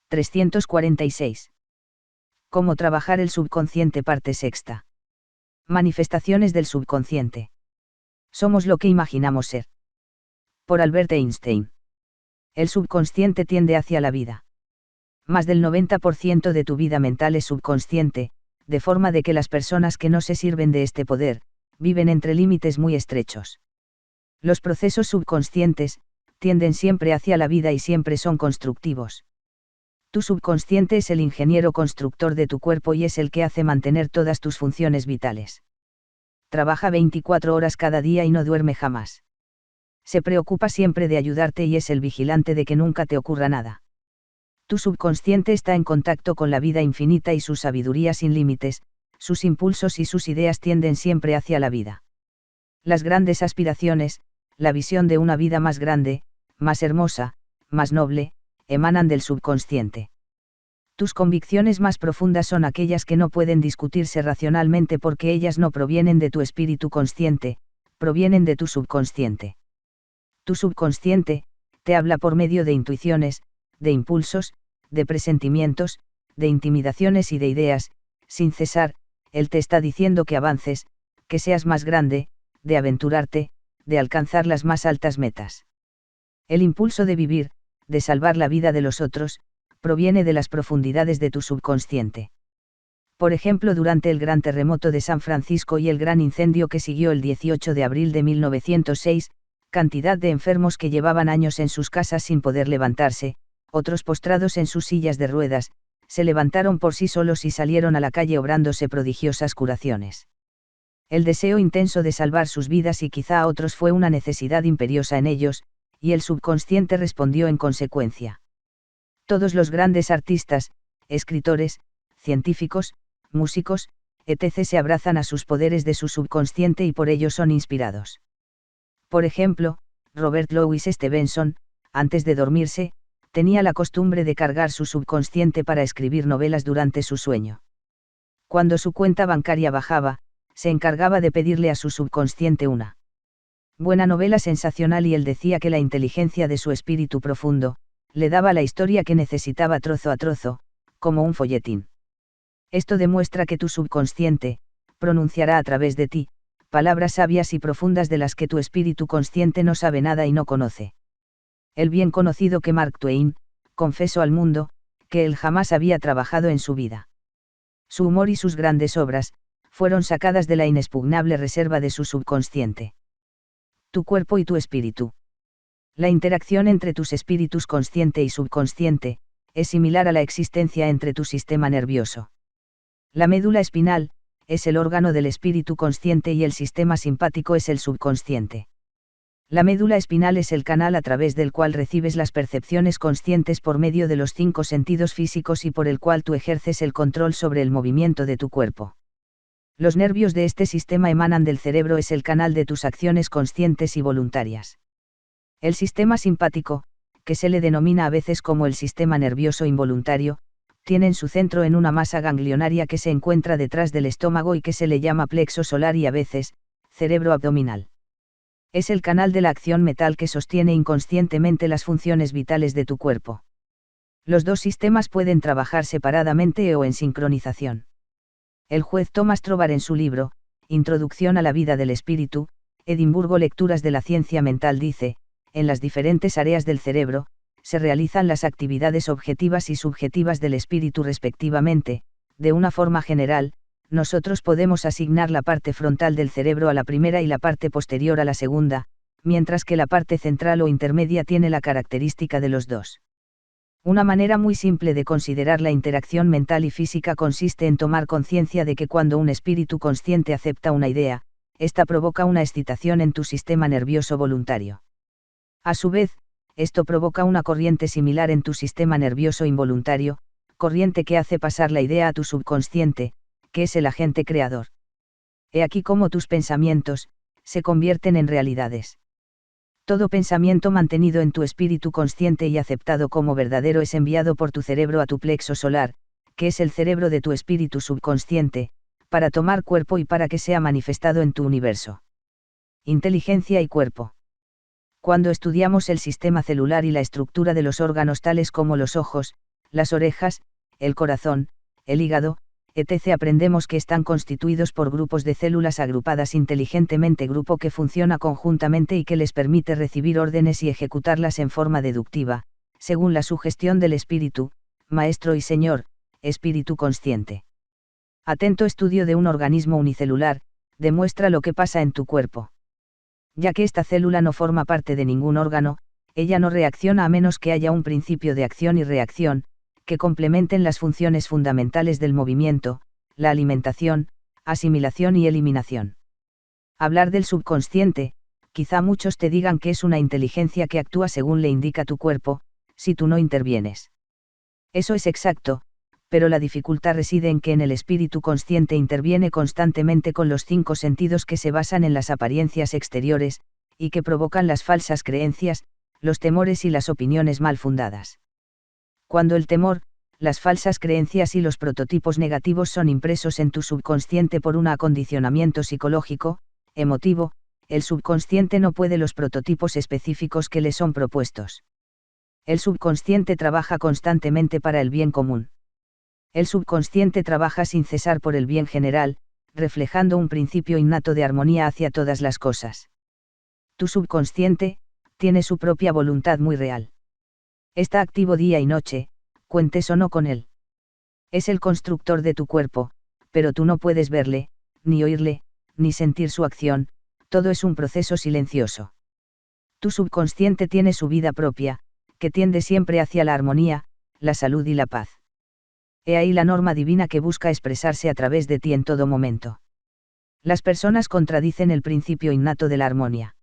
346. Cómo trabajar el subconsciente, parte sexta. Manifestaciones del subconsciente. Somos lo que imaginamos ser. Por Albert Einstein. El subconsciente tiende hacia la vida. Más del 90% de tu vida mental es subconsciente, de forma de que las personas que no se sirven de este poder, viven entre límites muy estrechos. Los procesos subconscientes, tienden siempre hacia la vida y siempre son constructivos. Tu subconsciente es el ingeniero constructor de tu cuerpo y es el que hace mantener todas tus funciones vitales. Trabaja 24 horas cada día y no duerme jamás. Se preocupa siempre de ayudarte y es el vigilante de que nunca te ocurra nada. Tu subconsciente está en contacto con la vida infinita y su sabiduría sin límites, sus impulsos y sus ideas tienden siempre hacia la vida. Las grandes aspiraciones, la visión de una vida más grande, más hermosa, más noble, emanan del subconsciente. Tus convicciones más profundas son aquellas que no pueden discutirse racionalmente porque ellas no provienen de tu espíritu consciente, provienen de tu subconsciente. Tu subconsciente, te habla por medio de intuiciones, de impulsos, de presentimientos, de intimidaciones y de ideas, sin cesar, él te está diciendo que avances, que seas más grande, de aventurarte, de alcanzar las más altas metas. El impulso de vivir, de salvar la vida de los otros, proviene de las profundidades de tu subconsciente. Por ejemplo, durante el gran terremoto de San Francisco y el gran incendio que siguió el 18 de abril de 1906, cantidad de enfermos que llevaban años en sus casas sin poder levantarse, otros postrados en sus sillas de ruedas, se levantaron por sí solos y salieron a la calle obrándose prodigiosas curaciones. El deseo intenso de salvar sus vidas y quizá a otros fue una necesidad imperiosa en ellos, y el subconsciente respondió en consecuencia. Todos los grandes artistas, escritores, científicos, músicos, etc. se abrazan a sus poderes de su subconsciente y por ello son inspirados. Por ejemplo, Robert Louis Stevenson, antes de dormirse, tenía la costumbre de cargar su subconsciente para escribir novelas durante su sueño. Cuando su cuenta bancaria bajaba, se encargaba de pedirle a su subconsciente una buena novela sensacional y él decía que la inteligencia de su espíritu profundo, le daba la historia que necesitaba trozo a trozo, como un folletín. Esto demuestra que tu subconsciente, pronunciará a través de ti, palabras sabias y profundas de las que tu espíritu consciente no sabe nada y no conoce. El bien conocido que Mark Twain, confesó al mundo, que él jamás había trabajado en su vida. Su humor y sus grandes obras, fueron sacadas de la inexpugnable reserva de su subconsciente. Tu cuerpo y tu espíritu. La interacción entre tus espíritus consciente y subconsciente, es similar a la existencia entre tu sistema nervioso. La médula espinal, es el órgano del espíritu consciente y el sistema simpático es el subconsciente. La médula espinal es el canal a través del cual recibes las percepciones conscientes por medio de los 5 sentidos físicos y por el cual tú ejerces el control sobre el movimiento de tu cuerpo. Los nervios de este sistema emanan del cerebro, es el canal de tus acciones conscientes y voluntarias. El sistema simpático, que se le denomina a veces como el sistema nervioso involuntario, tiene su centro en una masa ganglionaria que se encuentra detrás del estómago y que se le llama plexo solar y a veces, cerebro abdominal. Es el canal de la acción mental que sostiene inconscientemente las funciones vitales de tu cuerpo. Los dos sistemas pueden trabajar separadamente o en sincronización. El juez Thomas Trovar en su libro, Introducción a la vida del espíritu, Edimburgo Lecturas de la ciencia mental dice, en las diferentes áreas del cerebro, se realizan las actividades objetivas y subjetivas del espíritu respectivamente, de una forma general, nosotros podemos asignar la parte frontal del cerebro a la primera y la parte posterior a la segunda, mientras que la parte central o intermedia tiene la característica de los dos. Una manera muy simple de considerar la interacción mental y física consiste en tomar conciencia de que cuando un espíritu consciente acepta una idea, esta provoca una excitación en tu sistema nervioso voluntario. A su vez, esto provoca una corriente similar en tu sistema nervioso involuntario, corriente que hace pasar la idea a tu subconsciente, que es el agente creador. He aquí cómo tus pensamientos se convierten en realidades. Todo pensamiento mantenido en tu espíritu consciente y aceptado como verdadero es enviado por tu cerebro a tu plexo solar, que es el cerebro de tu espíritu subconsciente, para tomar cuerpo y para que sea manifestado en tu universo. Inteligencia y cuerpo. Cuando estudiamos el sistema celular y la estructura de los órganos tales como los ojos, las orejas, el corazón, el hígado, etc. Aprendemos que están constituidos por grupos de células agrupadas inteligentemente, grupo que funciona conjuntamente y que les permite recibir órdenes y ejecutarlas en forma deductiva, según la sugestión del espíritu, maestro y señor, espíritu consciente. Atento estudio de un organismo unicelular, demuestra lo que pasa en tu cuerpo. Ya que esta célula no forma parte de ningún órgano, ella no reacciona a menos que haya un principio de acción y reacción, que complementen las funciones fundamentales del movimiento, la alimentación, asimilación y eliminación. Hablar del subconsciente, quizá muchos te digan que es una inteligencia que actúa según le indica tu cuerpo, si tú no intervienes. Eso es exacto, pero la dificultad reside en que en el espíritu consciente interviene constantemente con los 5 sentidos que se basan en las apariencias exteriores, y que provocan las falsas creencias, los temores y las opiniones mal fundadas. Cuando el temor, las falsas creencias y los prototipos negativos son impresos en tu subconsciente por un acondicionamiento psicológico, emotivo, el subconsciente no puede los prototipos específicos que le son propuestos. El subconsciente trabaja constantemente para el bien común. El subconsciente trabaja sin cesar por el bien general, reflejando un principio innato de armonía hacia todas las cosas. Tu subconsciente tiene su propia voluntad muy real. Está activo día y noche, cuentes o no con él. Es el constructor de tu cuerpo, pero tú no puedes verle, ni oírle, ni sentir su acción, todo es un proceso silencioso. Tu subconsciente tiene su vida propia, que tiende siempre hacia la armonía, la salud y la paz. He ahí la norma divina que busca expresarse a través de ti en todo momento. Las personas contradicen el principio innato de la armonía.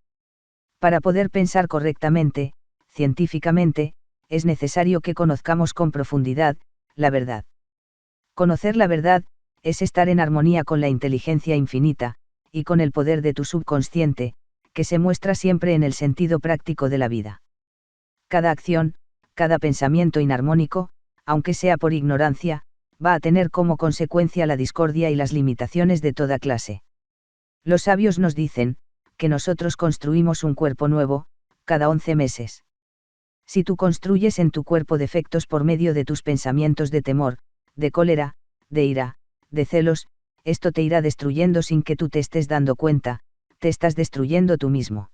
Para poder pensar correctamente, científicamente, es necesario que conozcamos con profundidad la verdad. Conocer la verdad es estar en armonía con la inteligencia infinita, y con el poder de tu subconsciente, que se muestra siempre en el sentido práctico de la vida. Cada acción, cada pensamiento inarmónico, aunque sea por ignorancia, va a tener como consecuencia la discordia y las limitaciones de toda clase. Los sabios nos dicen, que nosotros construimos un cuerpo nuevo, cada 11 meses. Si tú construyes en tu cuerpo defectos por medio de tus pensamientos de temor, de cólera, de ira, de celos, esto te irá destruyendo sin que tú te estés dando cuenta, te estás destruyendo tú mismo.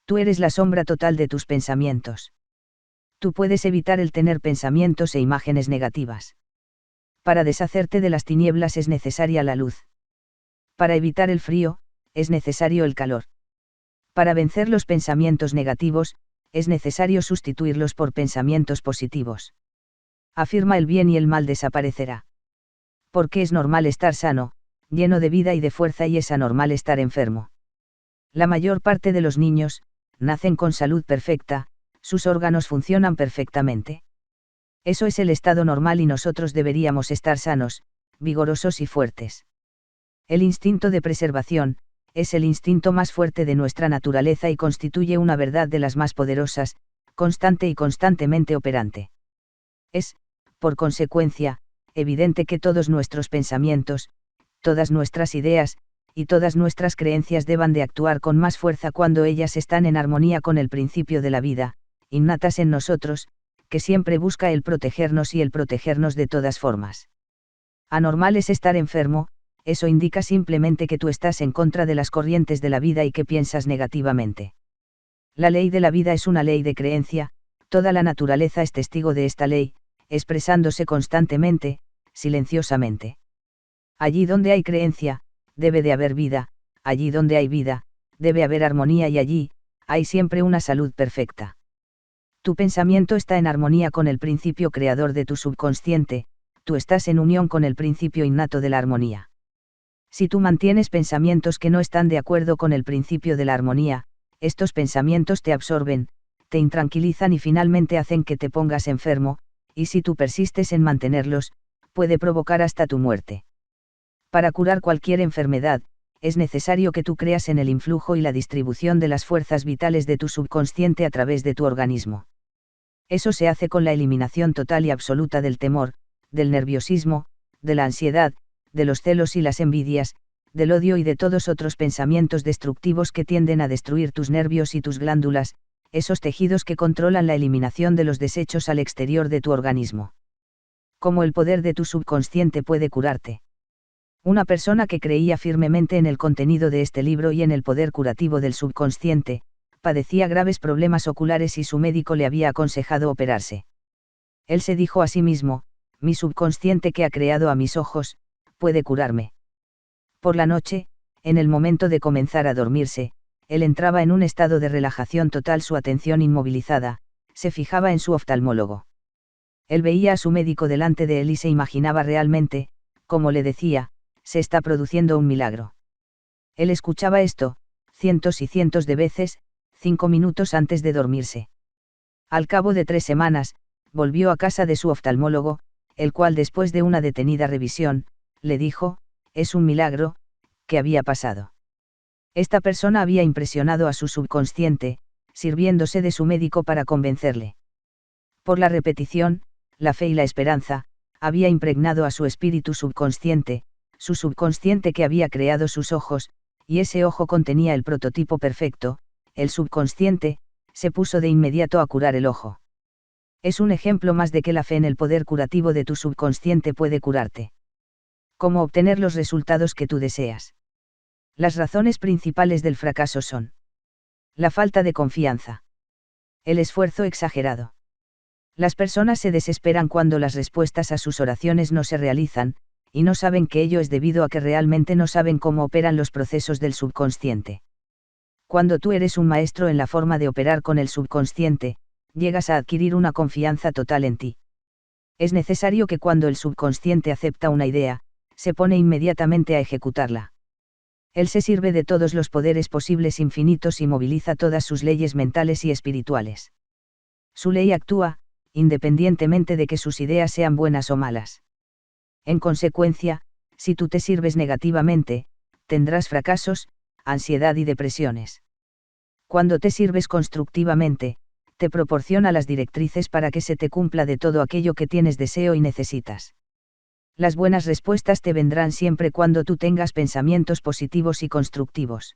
Tú eres la sombra total de tus pensamientos. Tú puedes evitar el tener pensamientos e imágenes negativas. Para deshacerte de las tinieblas es necesaria la luz. Para evitar el frío, es necesario el calor. Para vencer los pensamientos negativos, es necesario sustituirlos por pensamientos positivos. Afirma el bien y el mal desaparecerá. Porque es normal estar sano, lleno de vida y de fuerza, y es anormal estar enfermo. La mayor parte de los niños nacen con salud perfecta, sus órganos funcionan perfectamente. Eso es el estado normal y nosotros deberíamos estar sanos, vigorosos y fuertes. El instinto de preservación es el instinto más fuerte de nuestra naturaleza y constituye una verdad de las más poderosas, constante y constantemente operante. Es, por consecuencia, evidente que todos nuestros pensamientos, todas nuestras ideas, y todas nuestras creencias deban de actuar con más fuerza cuando ellas están en armonía con el principio de la vida, innatas en nosotros, que siempre busca el protegernos y el protegernos de todas formas. Anormal es estar enfermo, eso indica simplemente que tú estás en contra de las corrientes de la vida y que piensas negativamente. La ley de la vida es una ley de creencia, toda la naturaleza es testigo de esta ley, expresándose constantemente, silenciosamente. Allí donde hay creencia, debe de haber vida, allí donde hay vida, debe haber armonía y allí, hay siempre una salud perfecta. Tu pensamiento está en armonía con el principio creador de tu subconsciente, tú estás en unión con el principio innato de la armonía. Si tú mantienes pensamientos que no están de acuerdo con el principio de la armonía, estos pensamientos te absorben, te intranquilizan y finalmente hacen que te pongas enfermo, y si tú persistes en mantenerlos, puede provocar hasta tu muerte. Para curar cualquier enfermedad, es necesario que tú creas en el influjo y la distribución de las fuerzas vitales de tu subconsciente a través de tu organismo. Eso se hace con la eliminación total y absoluta del temor, del nerviosismo, de la ansiedad, de los celos y las envidias, del odio y de todos otros pensamientos destructivos que tienden a destruir tus nervios y tus glándulas, esos tejidos que controlan la eliminación de los desechos al exterior de tu organismo. Cómo el poder de tu subconsciente puede curarte. Una persona que creía firmemente en el contenido de este libro y en el poder curativo del subconsciente, padecía graves problemas oculares y su médico le había aconsejado operarse. Él se dijo a sí mismo: mi subconsciente que ha creado a mis ojos, puede curarme. Por la noche, en el momento de comenzar a dormirse, él entraba en un estado de relajación total, su atención inmovilizada, se fijaba en su oftalmólogo. Él veía a su médico delante de él y se imaginaba realmente, como le decía, se está produciendo un milagro. Él escuchaba esto, cientos y cientos de veces, 5 minutos antes de dormirse. Al cabo de 3 semanas, volvió a casa de su oftalmólogo, el cual después de una detenida revisión, le dijo: es un milagro, ¿qué había pasado? Esta persona había impresionado a su subconsciente, sirviéndose de su médico para convencerle. Por la repetición, la fe y la esperanza, había impregnado a su espíritu subconsciente, su subconsciente que había creado sus ojos, y ese ojo contenía el prototipo perfecto. El subconsciente se puso de inmediato a curar el ojo. Es un ejemplo más de que la fe en el poder curativo de tu subconsciente puede curarte. ¿Cómo obtener los resultados que tú deseas? Las razones principales del fracaso son: la falta de confianza, el esfuerzo exagerado. Las personas se desesperan cuando las respuestas a sus oraciones no se realizan, y no saben que ello es debido a que realmente no saben cómo operan los procesos del subconsciente. Cuando tú eres un maestro en la forma de operar con el subconsciente, llegas a adquirir una confianza total en ti. Es necesario que cuando el subconsciente acepta una idea, se pone inmediatamente a ejecutarla. Él se sirve de todos los poderes posibles infinitos y moviliza todas sus leyes mentales y espirituales. Su ley actúa, independientemente de que sus ideas sean buenas o malas. En consecuencia, si tú te sirves negativamente, tendrás fracasos, ansiedad y depresiones. Cuando te sirves constructivamente, te proporciona las directrices para que se te cumpla de todo aquello que tienes deseo y necesitas. Las buenas respuestas te vendrán siempre cuando tú tengas pensamientos positivos y constructivos.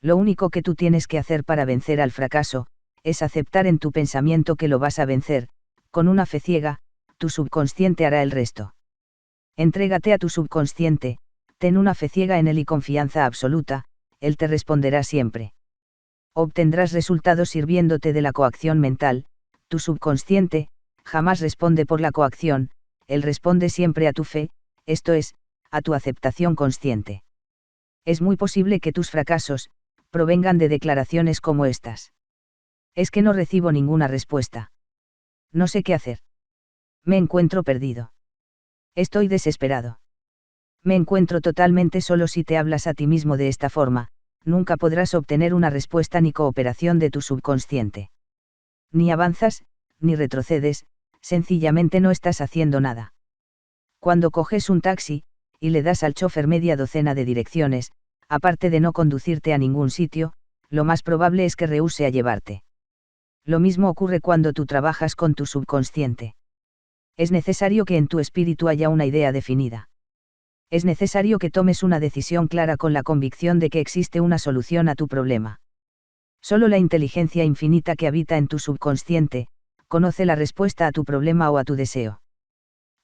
Lo único que tú tienes que hacer para vencer al fracaso, es aceptar en tu pensamiento que lo vas a vencer. Con una fe ciega, tu subconsciente hará el resto. Entrégate a tu subconsciente, ten una fe ciega en él y confianza absoluta, él te responderá siempre. Obtendrás resultados sirviéndote de la coacción mental. Tu subconsciente jamás responde por la coacción, él responde siempre a tu fe, esto es, a tu aceptación consciente. Es muy posible que tus fracasos provengan de declaraciones como estas: es que no recibo ninguna respuesta. No sé qué hacer. Me encuentro perdido. Estoy desesperado. Me encuentro totalmente solo. Si te hablas a ti mismo de esta forma, nunca podrás obtener una respuesta ni cooperación de tu subconsciente. Ni avanzas, ni retrocedes, sencillamente no estás haciendo nada. Cuando coges un taxi, y le das al chofer media docena de direcciones, aparte de no conducirte a ningún sitio, lo más probable es que rehúse a llevarte. Lo mismo ocurre cuando tú trabajas con tu subconsciente. Es necesario que en tu espíritu haya una idea definida. Es necesario que tomes una decisión clara con la convicción de que existe una solución a tu problema. Solo la inteligencia infinita que habita en tu subconsciente conoce la respuesta a tu problema o a tu deseo.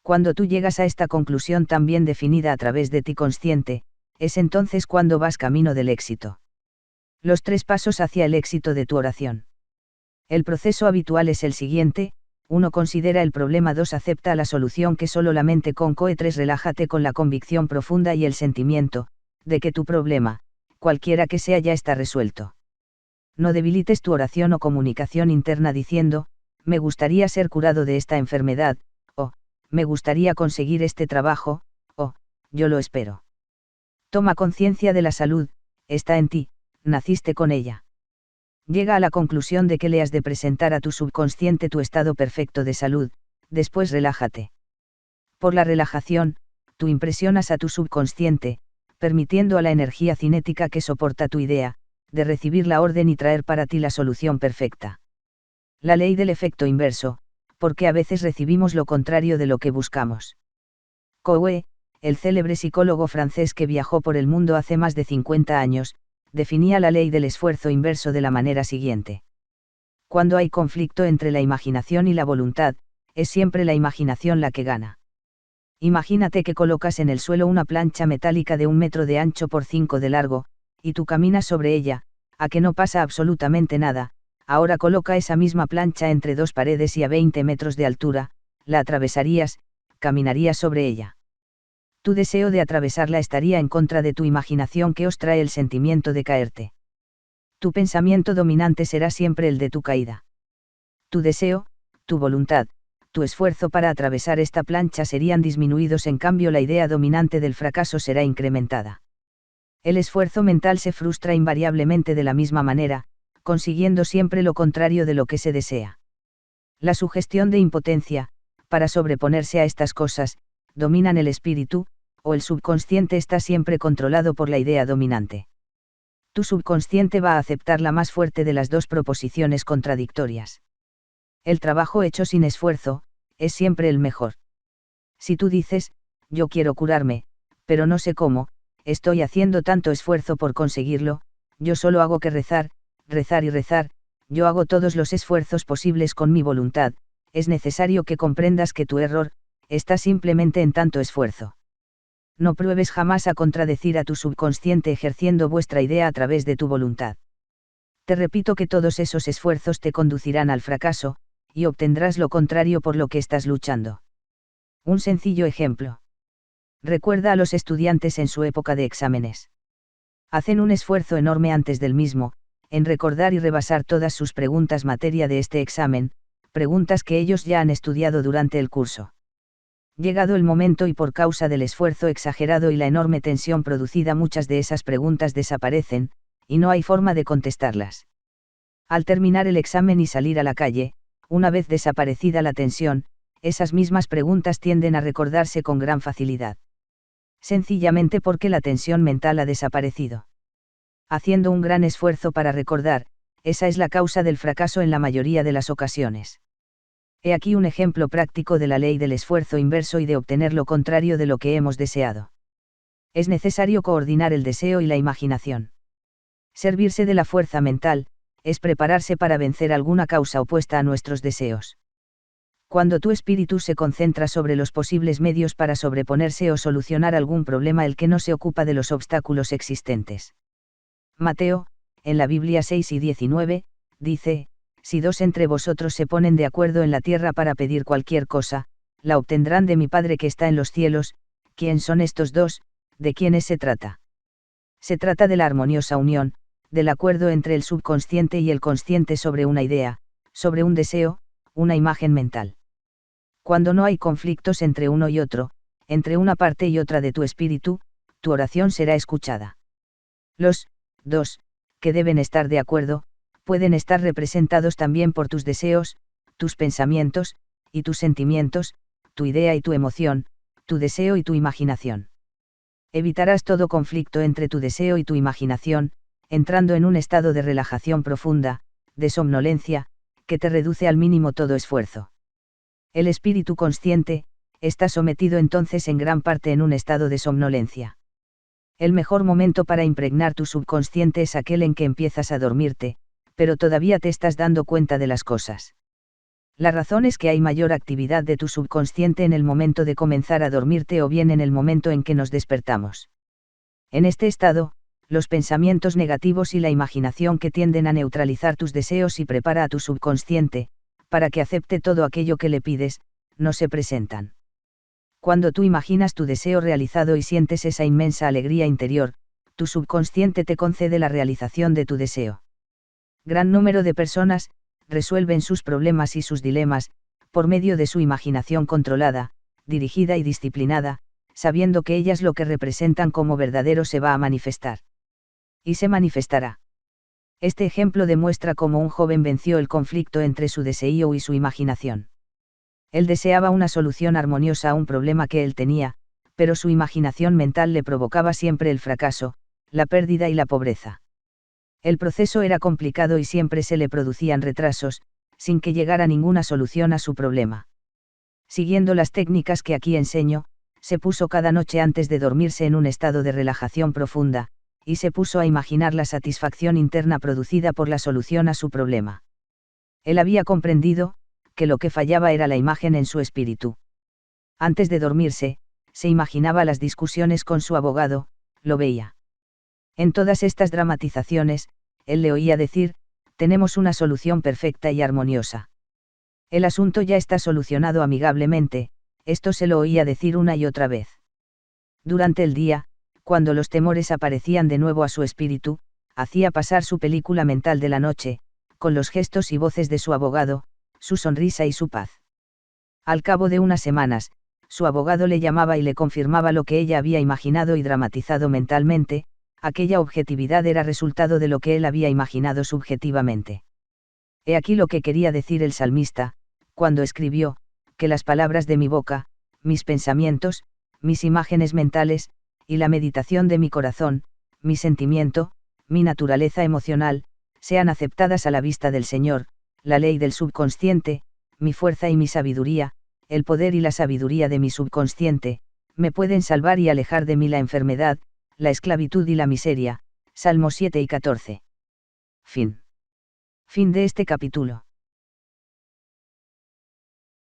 Cuando tú llegas a esta conclusión tan bien definida a través de ti consciente, es entonces cuando vas camino del éxito. Los 3 pasos hacia el éxito de tu oración. El proceso habitual es el siguiente: 1. Considera el problema. 2. Acepta la solución que solo la mente concoe. 3. Relájate con la convicción profunda y el sentimiento de que tu problema, cualquiera que sea, ya está resuelto. No debilites tu oración o comunicación interna diciendo: me gustaría ser curado de esta enfermedad, o me gustaría conseguir este trabajo, o yo lo espero. Toma conciencia de la salud, está en ti, naciste con ella. Llega a la conclusión de que le has de presentar a tu subconsciente tu estado perfecto de salud, después relájate. Por la relajación, tú impresionas a tu subconsciente, permitiendo a la energía cinética que soporta tu idea, de recibir la orden y traer para ti la solución perfecta. La ley del efecto inverso, porque a veces recibimos lo contrario de lo que buscamos. Coué, el célebre psicólogo francés que viajó por el mundo hace más de 50 años, definía la ley del esfuerzo inverso de la manera siguiente. Cuando hay conflicto entre la imaginación y la voluntad, es siempre la imaginación la que gana. Imagínate que colocas en el suelo una plancha metálica de 1 metro de ancho por 5 de largo, y tú caminas sobre ella, a que no pasa absolutamente nada. Ahora coloca esa misma plancha entre 2 paredes y a 20 metros de altura, la atravesarías, caminarías sobre ella. Tu deseo de atravesarla estaría en contra de tu imaginación que os trae el sentimiento de caerte. Tu pensamiento dominante será siempre el de tu caída. Tu deseo, tu voluntad, tu esfuerzo para atravesar esta plancha serían disminuidos, en cambio la idea dominante del fracaso será incrementada. El esfuerzo mental se frustra invariablemente de la misma manera, consiguiendo siempre lo contrario de lo que se desea. La sugestión de impotencia, para sobreponerse a estas cosas, dominan el espíritu, o el subconsciente está siempre controlado por la idea dominante. Tu subconsciente va a aceptar la más fuerte de las dos proposiciones contradictorias. El trabajo hecho sin esfuerzo, es siempre el mejor. Si tú dices, yo quiero curarme, pero no sé cómo, estoy haciendo tanto esfuerzo por conseguirlo, yo solo hago que rezar, rezar y rezar, yo hago todos los esfuerzos posibles con mi voluntad, es necesario que comprendas que tu error, está simplemente en tanto esfuerzo. No pruebes jamás a contradecir a tu subconsciente ejerciendo vuestra idea a través de tu voluntad. Te repito que todos esos esfuerzos te conducirán al fracaso, y obtendrás lo contrario por lo que estás luchando. Un sencillo ejemplo. Recuerda a los estudiantes en su época de exámenes. Hacen un esfuerzo enorme antes del mismo, en recordar y rebasar todas sus preguntas materia de este examen, preguntas que ellos ya han estudiado durante el curso. Llegado el momento y por causa del esfuerzo exagerado y la enorme tensión producida, muchas de esas preguntas desaparecen, y no hay forma de contestarlas. Al terminar el examen y salir a la calle, una vez desaparecida la tensión, esas mismas preguntas tienden a recordarse con gran facilidad. Sencillamente porque la tensión mental ha desaparecido. Haciendo un gran esfuerzo para recordar, esa es la causa del fracaso en la mayoría de las ocasiones. He aquí un ejemplo práctico de la ley del esfuerzo inverso y de obtener lo contrario de lo que hemos deseado. Es necesario coordinar el deseo y la imaginación. Servirse de la fuerza mental, es prepararse para vencer alguna causa opuesta a nuestros deseos. Cuando tu espíritu se concentra sobre los posibles medios para sobreponerse o solucionar algún problema, el que no se ocupa de los obstáculos existentes. Mateo, en la Biblia 6 y 19, dice, si dos entre vosotros se ponen de acuerdo en la tierra para pedir cualquier cosa, la obtendrán de mi Padre que está en los cielos. ¿Quién son estos dos? ¿De quiénes se trata? Se trata de la armoniosa unión, del acuerdo entre el subconsciente y el consciente sobre una idea, sobre un deseo, una imagen mental. Cuando no hay conflictos entre uno y otro, entre una parte y otra de tu espíritu, tu oración será escuchada. Los dos, que deben estar de acuerdo, pueden estar representados también por tus deseos, tus pensamientos, y tus sentimientos, tu idea y tu emoción, tu deseo y tu imaginación. Evitarás todo conflicto entre tu deseo y tu imaginación, entrando en un estado de relajación profunda, de somnolencia, que te reduce al mínimo todo esfuerzo. El espíritu consciente, está sometido entonces en gran parte en un estado de somnolencia. El mejor momento para impregnar tu subconsciente es aquel en que empiezas a dormirte, pero todavía te estás dando cuenta de las cosas. La razón es que hay mayor actividad de tu subconsciente en el momento de comenzar a dormirte o bien en el momento en que nos despertamos. En este estado, los pensamientos negativos y la imaginación que tienden a neutralizar tus deseos y prepara a tu subconsciente, para que acepte todo aquello que le pides, no se presentan. Cuando tú imaginas tu deseo realizado y sientes esa inmensa alegría interior, tu subconsciente te concede la realización de tu deseo. Gran número de personas resuelven sus problemas y sus dilemas, por medio de su imaginación controlada, dirigida y disciplinada, sabiendo que ellas lo que representan como verdadero se va a manifestar. Y se manifestará. Este ejemplo demuestra cómo un joven venció el conflicto entre su deseo y su imaginación. Él deseaba una solución armoniosa a un problema que él tenía, pero su imaginación mental le provocaba siempre el fracaso, la pérdida y la pobreza. El proceso era complicado y siempre se le producían retrasos, sin que llegara ninguna solución a su problema. Siguiendo las técnicas que aquí enseño, se puso cada noche antes de dormirse en un estado de relajación profunda, y se puso a imaginar la satisfacción interna producida por la solución a su problema. Él había comprendido, que lo que fallaba era la imagen en su espíritu. Antes de dormirse, se imaginaba las discusiones con su abogado, lo veía. En todas estas dramatizaciones, él le oía decir, tenemos una solución perfecta y armoniosa. El asunto ya está solucionado amigablemente, esto se lo oía decir una y otra vez. Durante el día, cuando los temores aparecían de nuevo a su espíritu, hacía pasar su película mental de la noche, con los gestos y voces de su abogado, su sonrisa y su paz. Al cabo de unas semanas, su abogado le llamaba y le confirmaba lo que ella había imaginado y dramatizado mentalmente, aquella objetividad era resultado de lo que él había imaginado subjetivamente. He aquí lo que quería decir el salmista, cuando escribió, que las palabras de mi boca, mis pensamientos, mis imágenes mentales, y la meditación de mi corazón, mi sentimiento, mi naturaleza emocional, sean aceptadas a la vista del Señor, la ley del subconsciente, mi fuerza y mi sabiduría, el poder y la sabiduría de mi subconsciente, me pueden salvar y alejar de mí la enfermedad, la esclavitud y la miseria. Salmos 7 y 14. Fin de este capítulo.